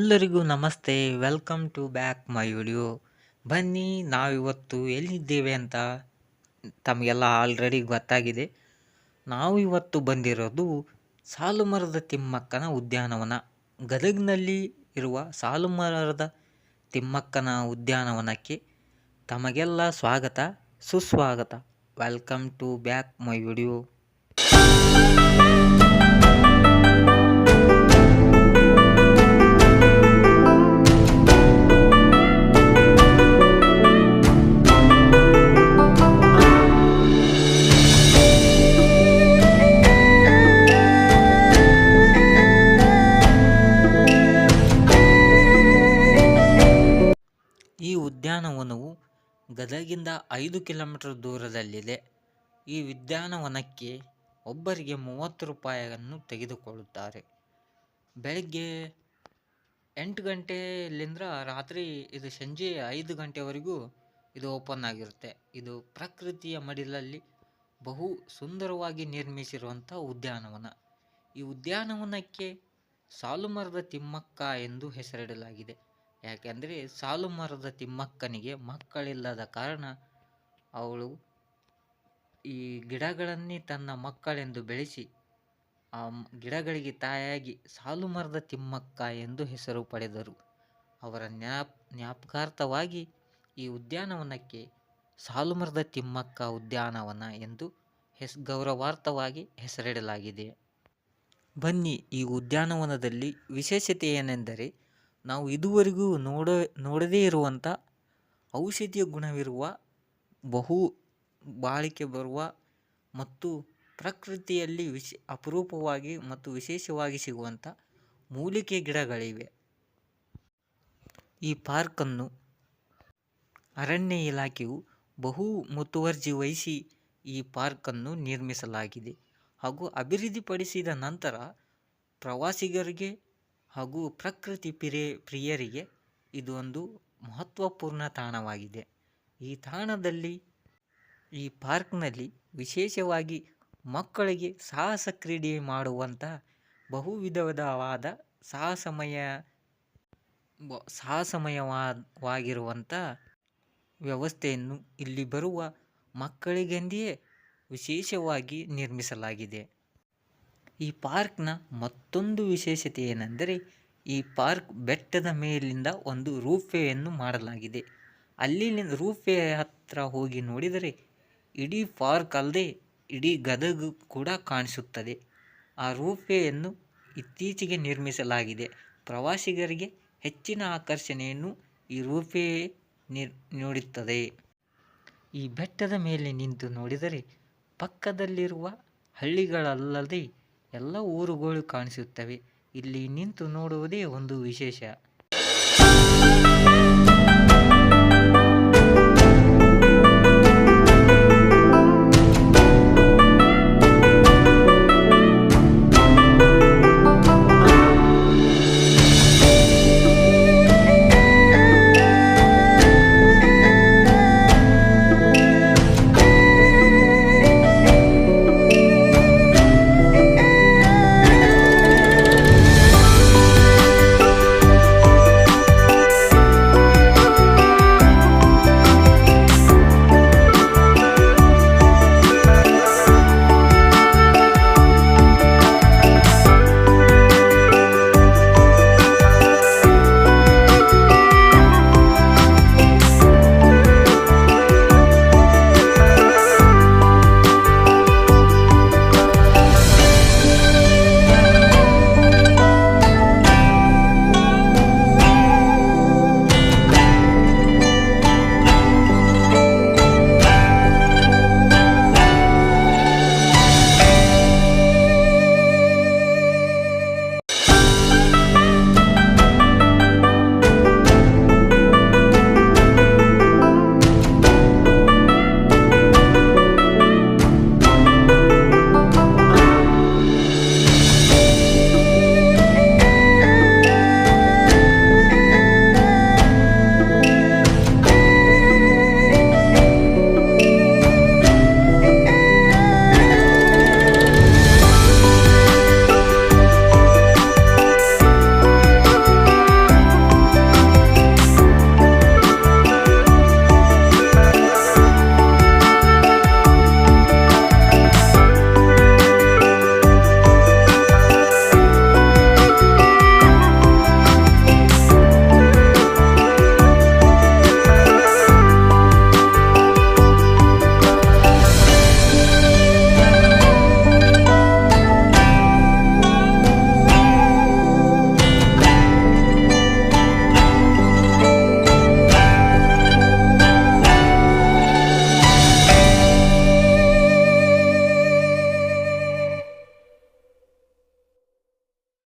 ಎಲ್ಲರಿಗೂ ನಮಸ್ತೆ. Welcome to back my video. ಬನ್ನಿ, ನಾವಿವತ್ತು ಎಲ್ಲಿದ್ದೇವೆ ಅಂತ ತಮಗೆಲ್ಲ ಆಲ್ರೆಡಿ ಗೊತ್ತಾಗಿದೆ. ನಾವು ಇವತ್ತು ಬಂದಿರೋದು ಸಾಲುಮರದ ತಿಮ್ಮಕ್ಕನ ಉದ್ಯಾನವನ. ಗದಗ್ನಲ್ಲಿ ಇರುವ ಸಾಲುಮರದ ತಿಮ್ಮಕ್ಕನ ಉದ್ಯಾನವನಕ್ಕೆ ತಮಗೆಲ್ಲ ಸ್ವಾಗತ, ಸುಸ್ವಾಗತ. Welcome to back my video. ಈ ಉದ್ಯಾನವನವು ಗದಗಿಂದ 5 ಕಿಲೋಮೀಟರ್ ದೂರದಲ್ಲಿದೆ. ಈ ಉದ್ಯಾನವನಕ್ಕೆ ಒಬ್ಬರಿಗೆ 30 ರೂಪಾಯಿಯನ್ನು ತೆಗೆದುಕೊಳ್ಳುತ್ತಾರೆ. ಬೆಳಗ್ಗೆ 8 ಗಂಟೆಯಿಂದ ರಾತ್ರಿ ಸಂಜೆ 5 ಗಂಟೆವರೆಗೂ ಇದು ಓಪನ್ ಆಗಿರುತ್ತೆ. ಇದು ಪ್ರಕೃತಿಯ ಮಡಿಲಲ್ಲಿ ಬಹು ಸುಂದರವಾಗಿ ನಿರ್ಮಿಸಿರುವಂಥ ಉದ್ಯಾನವನ. ಈ ಉದ್ಯಾನವನಕ್ಕೆ ಸಾಲುಮರದ ತಿಮ್ಮಕ್ಕ ಎಂದು ಹೆಸರಿಡಲಾಗಿದೆ. ಯಾಕೆಂದರೆ ಸಾಲುಮರದ ತಿಮ್ಮಕ್ಕನಿಗೆ ಮಕ್ಕಳಿಲ್ಲದ ಕಾರಣ ಅವಳು ಈ ಗಿಡಗಳನ್ನೇ ತನ್ನ ಮಕ್ಕಳೆಂದು ಬೆಳೆಸಿ ಆ ಗಿಡಗಳಿಗೆ ತಾಯಾಗಿ ಸಾಲುಮರದ ತಿಮ್ಮಕ್ಕ ಎಂದು ಹೆಸರು ಪಡೆದರು. ಅವರ ಜ್ಞಾಪಕಾರ್ಥವಾಗಿ ಈ ಉದ್ಯಾನವನಕ್ಕೆ ಸಾಲುಮರದ ತಿಮ್ಮಕ್ಕ ಉದ್ಯಾನವನ ಎಂದು ಗೌರವಾರ್ಥವಾಗಿ ಹೆಸರಿಡಲಾಗಿದೆ. ಬನ್ನಿ, ಈ ಉದ್ಯಾನವನದಲ್ಲಿ ವಿಶೇಷತೆ ಏನೆಂದರೆ, ನಾವು ಇದುವರೆಗೂ ನೋಡದೇ ಇರುವಂಥ ಔಷಧೀಯ ಗುಣವಿರುವ, ಬಹು ಬಾಳಿಕೆ ಬರುವ ಮತ್ತು ಪ್ರಕೃತಿಯಲ್ಲಿ ಅಪರೂಪವಾಗಿ ಮತ್ತು ವಿಶೇಷವಾಗಿ ಸಿಗುವಂಥ ಮೂಲಿಕೆ ಗಿಡಗಳಿವೆ. ಈ ಪಾರ್ಕನ್ನು ಅರಣ್ಯ ಇಲಾಖೆಯು ಬಹು ಮುತುವರ್ಜಿ ವಹಿಸಿ ಈ ಪಾರ್ಕನ್ನು ನಿರ್ಮಿಸಲಾಗಿದೆ. ಹಾಗೂ ಅಭಿವೃದ್ಧಿಪಡಿಸಿದ ನಂತರ ಪ್ರವಾಸಿಗರಿಗೆ ಹಾಗೂ ಪ್ರಕೃತಿ ಪ್ರಿಯರಿಗೆ ಇದು ಒಂದು ಮಹತ್ವಪೂರ್ಣ ತಾಣವಾಗಿದೆ. ಈ ತಾಣದಲ್ಲಿ, ಈ ಪಾರ್ಕ್ನಲ್ಲಿ ವಿಶೇಷವಾಗಿ ಮಕ್ಕಳಿಗೆ ಸಾಹಸ ಕ್ರೀಡೆ ಮಾಡುವಂಥ ಬಹು ವಿಧವಾದ ಸಾಹಸಮಯವಾಗಿರುವಂಥ ವ್ಯವಸ್ಥೆಯನ್ನು ಇಲ್ಲಿ ಬರುವ ಮಕ್ಕಳಿಗೆಂದೇ ವಿಶೇಷವಾಗಿ ನಿರ್ಮಿಸಲಾಗಿದೆ. ಈ ಪಾರ್ಕ್ನ ಮತ್ತೊಂದು ವಿಶೇಷತೆ ಏನೆಂದರೆ, ಈ ಪಾರ್ಕ್ ಬೆಟ್ಟದ ಮೇಲಿಂದ ಒಂದು ರೂಫ್ವೇಯನ್ನು ಮಾಡಲಾಗಿದೆ. ಅಲ್ಲಿ ರೂಫ್ವೇ ಹತ್ರ ಹೋಗಿ ನೋಡಿದರೆ ಇಡೀ ಪಾರ್ಕ್ ಅಲ್ಲದೆ ಇಡೀ ಗದಗ ಕೂಡ ಕಾಣಿಸುತ್ತದೆ. ಆ ರೂಫ್ವೇಯನ್ನು ಇತ್ತೀಚೆಗೆ ನಿರ್ಮಿಸಲಾಗಿದೆ. ಪ್ರವಾಸಿಗರಿಗೆ ಹೆಚ್ಚಿನ ಆಕರ್ಷಣೆಯನ್ನು ಈ ರೂಫ್ವೇ ನೀಡುತ್ತದೆ. ಈ ಬೆಟ್ಟದ ಮೇಲೆ ನಿಂತು ನೋಡಿದರೆ ಪಕ್ಕದಲ್ಲಿರುವ ಹಳ್ಳಿಗಳಲ್ಲದೆ ಎಲ್ಲ ಊರುಗಳು ಕಾಣಿಸುತ್ತವೆ. ಇಲ್ಲಿ ನಿಂತು ನೋಡುವುದೇ ಒಂದು ವಿಶೇಷ.